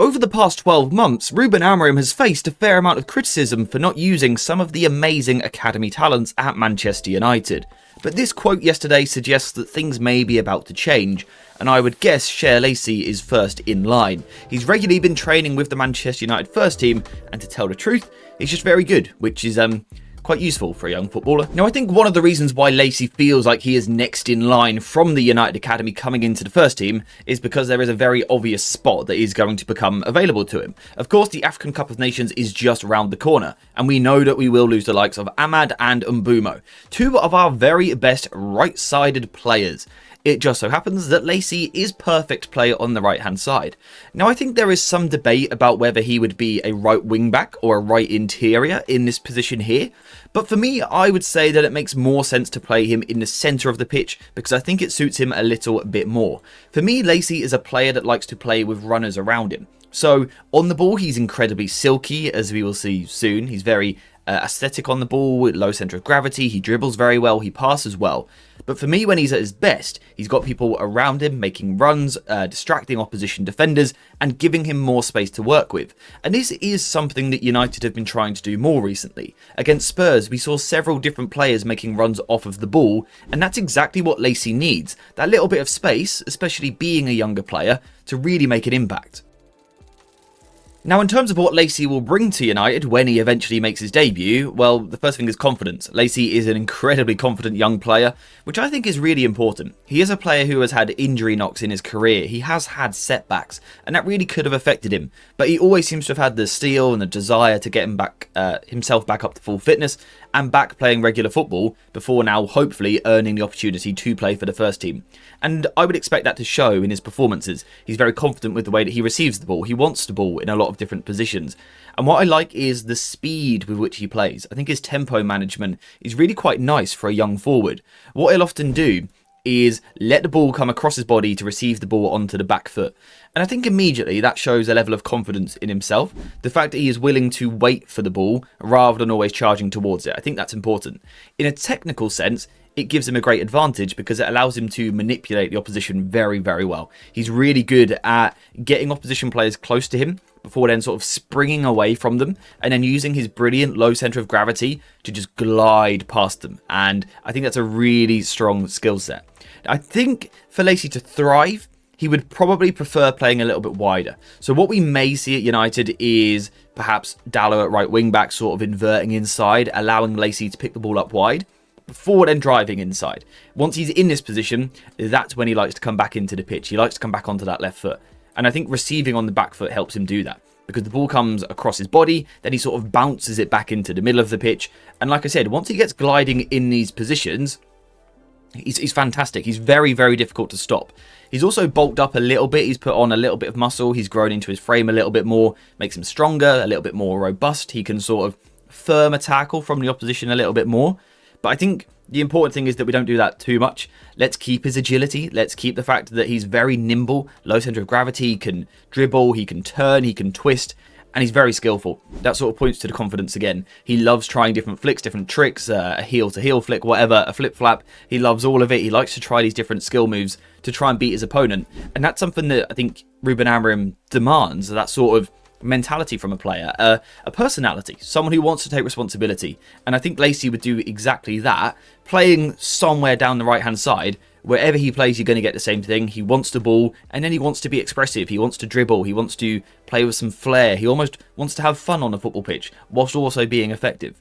Over the past 12 months, Ruben Amorim has faced a fair amount of criticism for not using some of the amazing academy talents at Manchester United. But this quote yesterday suggests that things may be about to change, and I would guess Shea Lacey is first in line. He's regularly been training with the Manchester United first team, and to tell the truth, he's just very good, which is quite useful for a young footballer. Now, I think one of the reasons why Lacey feels like he is next in line from the United Academy coming into the first team is because there is a very obvious spot that is going to become available to him. Of course, the African Cup of Nations is just around the corner, and we know that we will lose the likes of Ahmad and Mbumo, two of our very best right-sided players. It just so happens that Lacey is perfect player on the right hand side. Now, I think there is some debate about whether he would be a right wing back or a right interior in this position here, but for me I would say that it makes more sense to play him in the centre of the pitch because I think it suits him a little bit more. For me, Lacey is a player that likes to play with runners around him. So on the ball he's incredibly silky, as we will see soon. He's very aesthetic on the ball, with low centre of gravity, he dribbles very well, he passes well. But for me, when he's at his best, he's got people around him making runs, distracting opposition defenders, and giving him more space to work with. And this is something that United have been trying to do more recently. Against Spurs, we saw several different players making runs off of the ball, and that's exactly what Lacey needs. That little bit of space, especially being a younger player, to really make an impact. Now, in terms of what Lacey will bring to United when he eventually makes his debut, well, the first thing is confidence. Lacey is an incredibly confident young player, which I think is really important. He is a player who has had injury knocks in his career. He has had setbacks, and that really could have affected him. But he always seems to have had the steel and the desire to get him back, himself back up to full fitness and back playing regular football before now hopefully earning the opportunity to play for the first team. And I would expect that to show in his performances. He's very confident with the way that he receives the ball. He wants the ball in a lot of different positions. And what I like is the speed with which he plays. I think his tempo management is really quite nice for a young forward. What he'll often do is let the ball come across his body to receive the ball onto the back foot. And I think immediately that shows a level of confidence in himself. The fact that he is willing to wait for the ball rather than always charging towards it. I think that's important. In a technical sense, it gives him a great advantage because it allows him to manipulate the opposition very, very well. He's really good at getting opposition players close to him before then sort of springing away from them and then using his brilliant low centre of gravity to just glide past them. And I think that's a really strong skill set. I think for Lacey to thrive, he would probably prefer playing a little bit wider. So what we may see at United is perhaps Dalot at right wing back sort of inverting inside, allowing Lacey to pick the ball up wide before then driving inside. Once he's in this position, that's when he likes to come back into the pitch. He likes to come back onto that left foot. And I think receiving on the back foot helps him do that because the ball comes across his body, then he sort of bounces it back into the middle of the pitch. And like I said, once he gets gliding in these positions, he's fantastic. He's very, very difficult to stop. He's also bulked up a little bit. He's put on a little bit of muscle. He's grown into his frame a little bit more, makes him stronger, a little bit more robust. He can sort of firm a tackle from the opposition a little bit more. But I think the important thing is that we don't do that too much. Let's keep his agility. Let's keep the fact that he's very nimble, low centre of gravity, he can dribble, he can turn, he can twist, and he's very skillful. That sort of points to the confidence again. He loves trying different flicks, different tricks, a heel-to-heel flick, whatever, a flip-flap. He loves all of it. He likes to try these different skill moves to try and beat his opponent. And that's something that I think Ruben Amorim demands, that sort of mentality from a player, a personality, someone who wants to take responsibility. And I think Lacey would do exactly that, playing somewhere down the right hand side. Wherever he plays, you're going to get the same thing. He wants the ball, and then he wants to be expressive. He wants to dribble. He wants to play with some flair. He almost wants to have fun on the football pitch whilst also being effective.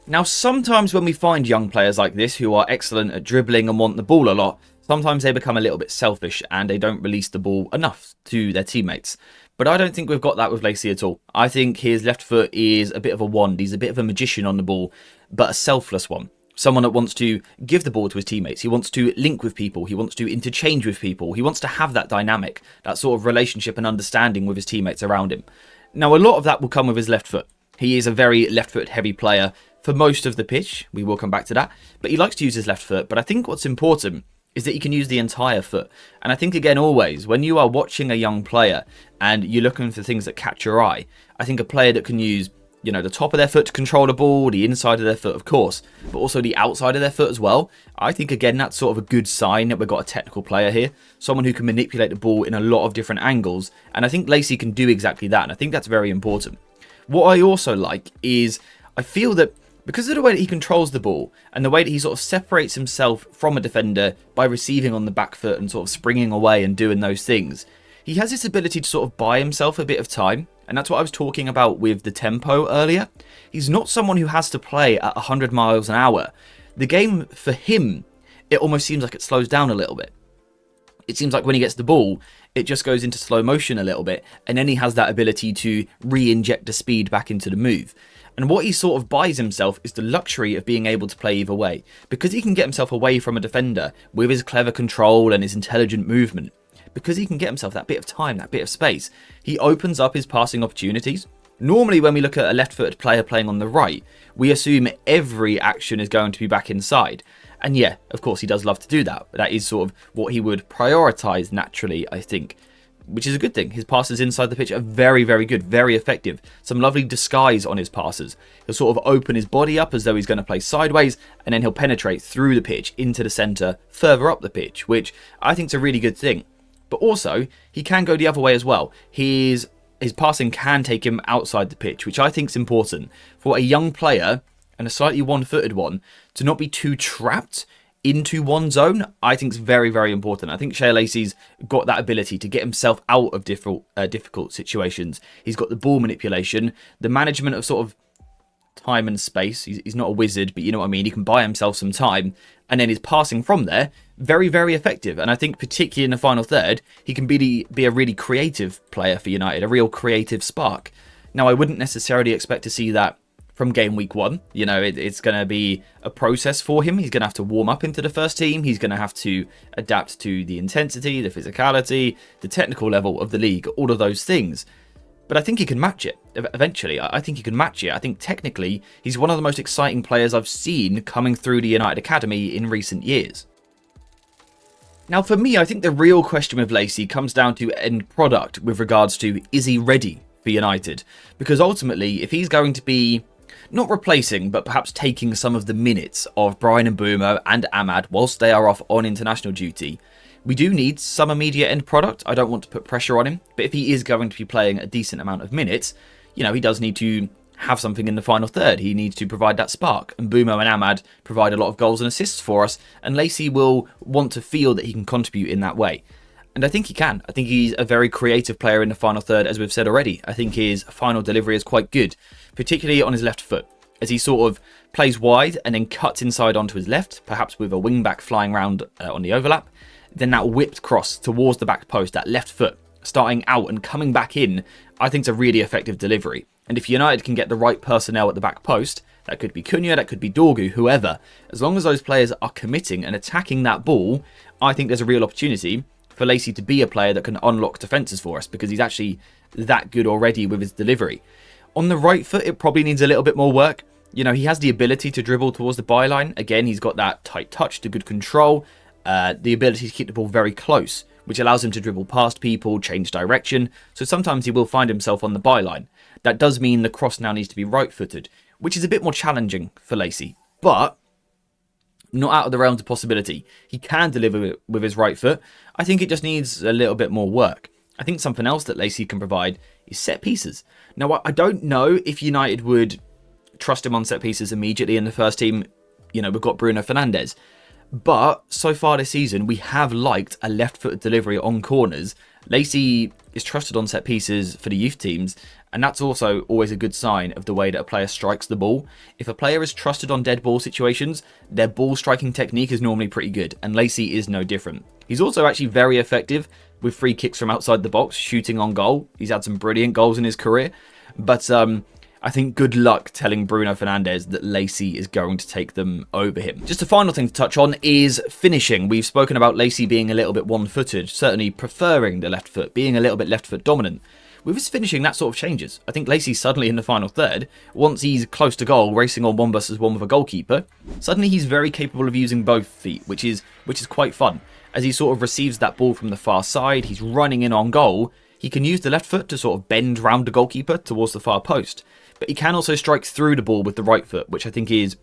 Now, sometimes when we find young players like this who are excellent at dribbling and want the ball a lot, sometimes they become a little bit selfish and they don't release the ball enough to their teammates. But I don't think we've got that with Lacey at all. I think his left foot is a bit of a wand. He's a bit of a magician on the ball, but a selfless one. Someone that wants to give the ball to his teammates. He wants to link with people. He wants to interchange with people. He wants to have that dynamic, that sort of relationship and understanding with his teammates around him. Now, a lot of that will come with his left foot. He is a very left foot heavy player for most of the pitch. We will come back to that. But he likes to use his left foot. But I think what's important is that you can use the entire foot. And I think, again, always, when you are watching a young player and you're looking for things that catch your eye, I think a player that can use you know, the top of their foot to control the ball, the inside of their foot, of course, but also the outside of their foot as well. I think, again, that's sort of a good sign that we've got a technical player here, someone who can manipulate the ball in a lot of different angles, and I think Lacey can do exactly that, and I think that's very important. What I also like is, I feel that because of the way that he controls the ball and the way that he sort of separates himself from a defender by receiving on the back foot and sort of springing away and doing those things, he has this ability to sort of buy himself a bit of time. And that's what I was talking about with the tempo earlier. He's not someone who has to play at 100 miles an hour. The game, for him, it almost seems like it slows down a little bit. It seems like when he gets the ball, it just goes into slow motion a little bit, and then he has that ability to re-inject the speed back into the move. And what he sort of buys himself is the luxury of being able to play either way. Because he can get himself away from a defender with his clever control and his intelligent movement, because he can get himself that bit of time, that bit of space, he opens up his passing opportunities. Normally, when we look at a left-footed player playing on the right, we assume every action is going to be back inside. And yeah, of course, he does love to do that. That is sort of what he would prioritise naturally, I think, which is a good thing. His passes inside the pitch are very, very good, very effective. Some lovely disguise on his passes. He'll sort of open his body up as though he's going to play sideways, and then he'll penetrate through the pitch into the centre, further up the pitch, which I think is a really good thing. But also, he can go the other way as well. His passing can take him outside the pitch, which I think is important for a young player and a slightly one-footed one to not be too trapped into one zone. I think is very, very important. I think Shea Lacey's got that ability to get himself out of difficult situations. He's got the ball manipulation, the management of sort of time and space. He's not a wizard, but you know what I mean. He can buy himself some time, and then his passing from there, very, very effective. And I think particularly in the final third, he can be a really creative player for United, a real creative spark. Now, I wouldn't necessarily expect to see that from game week 1. You know, it's going to be a process for him. He's going to have to warm up into the first team. He's going to have to adapt to the intensity, the physicality, the technical level of the league, all of those things. But I think he can match it eventually. I think he can match it. I think technically he's one of the most exciting players I've seen coming through the United Academy in recent years. Now, for me, I think the real question with Lacey comes down to end product with regards to, is he ready for United? Because ultimately, if he's going to be not replacing, but perhaps taking some of the minutes of Bryan Mbeumo and Amad whilst they are off on international duty, we do need some immediate end product. I don't want to put pressure on him, but if he is going to be playing a decent amount of minutes, you know, he does need to have something in the final third. He needs to provide that spark. And Mbeumo and Amad provide a lot of goals and assists for us, and Lacey will want to feel that he can contribute in that way. And I think he can. I think he's a very creative player in the final third, as we've said already. I think his final delivery is quite good, particularly on his left foot, as he sort of plays wide and then cuts inside onto his left, perhaps with a wing-back flying round on the overlap. Then that whipped cross towards the back post, that left foot, starting out and coming back in, I think it's a really effective delivery. And if United can get the right personnel at the back post, that could be Cunha, that could be Dorgu, whoever, as long as those players are committing and attacking that ball, I think there's a real opportunity for Lacey to be a player that can unlock defences for us, because he's actually that good already with his delivery. On the right foot, it probably needs a little bit more work. You know, he has the ability to dribble towards the byline. Again, he's got that tight touch, the good control, the ability to keep the ball very close, which allows him to dribble past people, change direction. So sometimes he will find himself on the byline. That does mean the cross now needs to be right-footed, which is a bit more challenging for Lacey, but not out of the realms of possibility. He can deliver it with his right foot. I think it just needs a little bit more work. I think something else that Lacey can provide is set pieces. Now, I don't know if United would trust him on set pieces immediately in the first team. You know, we've got Bruno Fernandes. But so far this season, we have liked a left-footed delivery on corners. Lacey is trusted on set pieces for the youth teams, and that's also always a good sign of the way that a player strikes the ball. If a player is trusted on dead ball situations, their ball striking technique is normally pretty good, and Lacey is no different. He's also actually very effective with free kicks from outside the box, shooting on goal. He's had some brilliant goals in his career, but I think good luck telling Bruno Fernandes that Lacey is going to take them over him. Just a final thing to touch on is finishing. We've spoken about Lacey being a little bit one-footed, certainly preferring the left foot, being a little bit left foot dominant. With his finishing, that sort of changes. I think Lacey suddenly in the final third, once he's close to goal, racing on 1-versus-1 with a goalkeeper, suddenly he's very capable of using both feet, which is quite fun. As he sort of receives that ball from the far side, he's running in on goal, he can use the left foot to sort of bend round the goalkeeper towards the far post, but he can also strike through the ball with the right foot, which I think is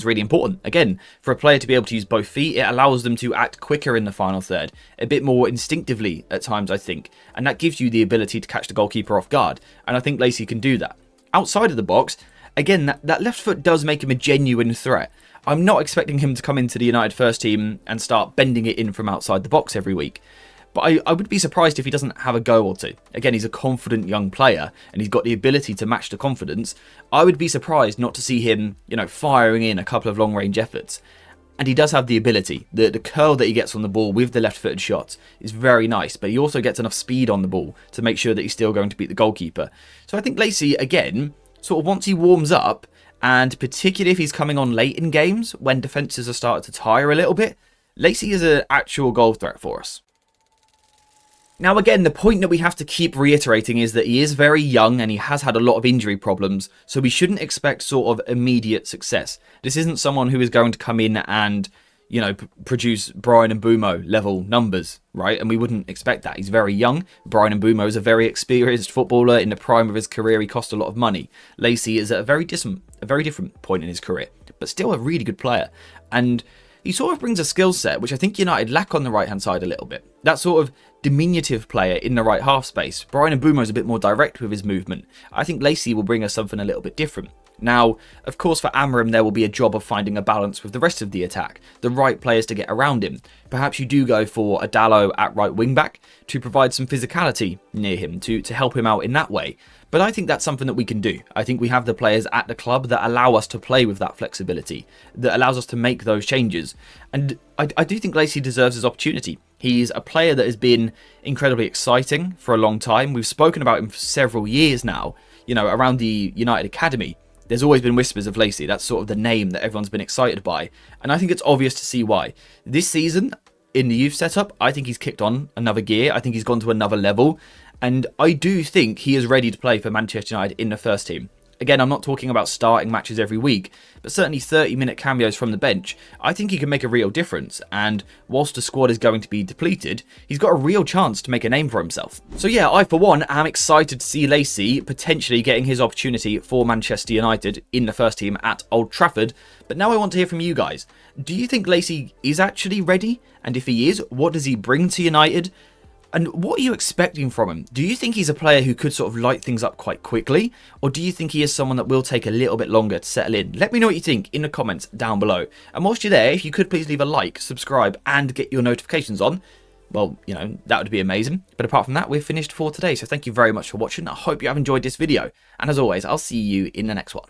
really important. Again, for a player to be able to use both feet, it allows them to act quicker in the final third, a bit more instinctively at times, I think, and that gives you the ability to catch the goalkeeper off guard, and I think Lacey can do that. Outside of the box, again, that left foot does make him a genuine threat. I'm not expecting him to come into the United first team and start bending it in from outside the box every week. But I would be surprised if he doesn't have a go or two. Again, he's a confident young player and he's got the ability to match the confidence. I would be surprised not to see him, firing in a couple of long-range efforts. And he does have the ability. The curl that he gets on the ball with the left-footed shots is very nice, but he also gets enough speed on the ball to make sure that he's still going to beat the goalkeeper. So I think Lacey, again, sort of once he warms up, and particularly if he's coming on late in games when defences are starting to tire a little bit, Lacey is an actual goal threat for us. Now again, the point that we have to keep reiterating is that he is very young and he has had a lot of injury problems, so we shouldn't expect sort of immediate success. This isn't someone who is going to come in and, produce Bryan Mbeumo level numbers, right? And we wouldn't expect that. He's very young. Bryan Mbeumo is a very experienced footballer. In the prime of his career, he cost a lot of money. Lacey is at a very different point in his career, but still a really good player. And he sort of brings a skill set, which I think United lack on the right-hand side a little bit. That sort of diminutive player in the right half space. Bryan Mbeumo is a bit more direct with his movement. I think Lacey will bring us something a little bit different. Now, of course, for Amorim, there will be a job of finding a balance with the rest of the attack, the right players to get around him. Perhaps you do go for a Dalot at right wing-back to provide some physicality near him, to help him out in that way. But I think that's something that we can do. I think we have the players at the club that allow us to play with that flexibility, that allows us to make those changes. And I do think Lacey deserves his opportunity. He's a player that has been incredibly exciting for a long time. We've spoken about him for several years now, around the United Academy. There's always been whispers of Lacey. That's sort of the name that everyone's been excited by. And I think it's obvious to see why. This season, in the youth setup, I think he's kicked on another gear. I think he's gone to another level. And I do think he is ready to play for Manchester United in the first team. Again, I'm not talking about starting matches every week, but certainly 30-minute cameos from the bench. I think he can make a real difference, and whilst the squad is going to be depleted, he's got a real chance to make a name for himself. So yeah, I for one am excited to see Lacey potentially getting his opportunity for Manchester United in the first team at Old Trafford. But now I want to hear from you guys. Do you think Lacey is actually ready? And if he is, what does he bring to United? And what are you expecting from him? Do you think he's a player who could sort of light things up quite quickly? Or do you think he is someone that will take a little bit longer to settle in? Let me know what you think in the comments down below. And whilst you're there, if you could please leave a like, subscribe, and get your notifications on, well, that would be amazing. But apart from that, we're finished for today. So thank you very much for watching. I hope you have enjoyed this video. And as always, I'll see you in the next one.